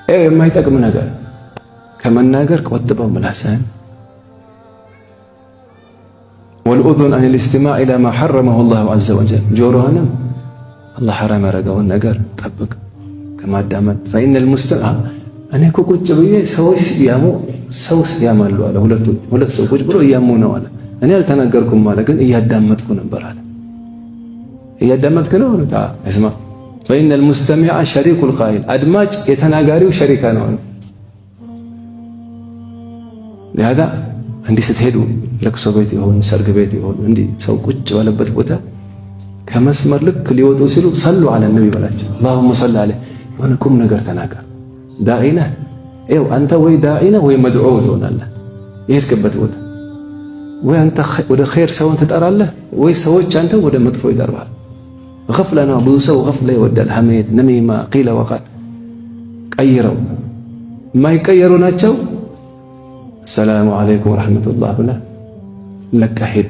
የማይጠቅም ነገር ከመናገር ቆጥበው ምላስህን። ወልኡዙን አን ልእስቲማዕ ኢላ ማ ሐረመሁ ላሁ ዐዘ ወጀል ጆሮህንም አላህ ሐራም ያደረገውን ነገር ጠብቅ ከማዳመጥ። ፈኢነል ሙስተሚዕ እኔ እኮ ቁጭ ብዬ ሰዎች ያማሉ አለ። ሁለት ሰው ቁጭ ብሎ እያሙ ነው አለ። እኔ አልተናገርኩም አለ፣ ግን እያዳመጥኩ ነበር አለ። እያዳመጥክ ነው እስማ። ፈኢነል ሙስተሚዕ ሸሪኩል ቃኢል አድማጭ የተናጋሪው ሸሪካ ነው። ለሃዳ እንዲህ ስትሄዱ ለቅሶ ቤት ይሆን ሰርግ ቤት ይሆን እንዲህ ሰው ቁጭ ባለበት ቦታ ከመስመር ልክ ሊወጡ ሲሉ ሰሉ አለ ነቢ በላቸው። አላሁመ ሰሊ ዐለይሂ የሆነ ቁም ነገር ተናገር። ዳዒ ነህ ይኸው አንተ ወይ ዳዒ ነህ ወይ መድዑ ትሆናለህ። የሄድክበት ቦታ ወይ አንተ ወደ ኸይር ሰውን ትጠራለህ ወይ ሰዎች አንተ ወደ መጥፎ ይጠራሃል። ገፍላ ነው። ብዙ ሰው ገፍላ ይወዳል። ሐሜት፣ ነሚማ፣ ቂለ ወቃል ቀይረው የማይቀየሩ ናቸው። ሰላሙ አለይኩም ወረሕመቱላህ ብለህ ለቀህ ሂድ።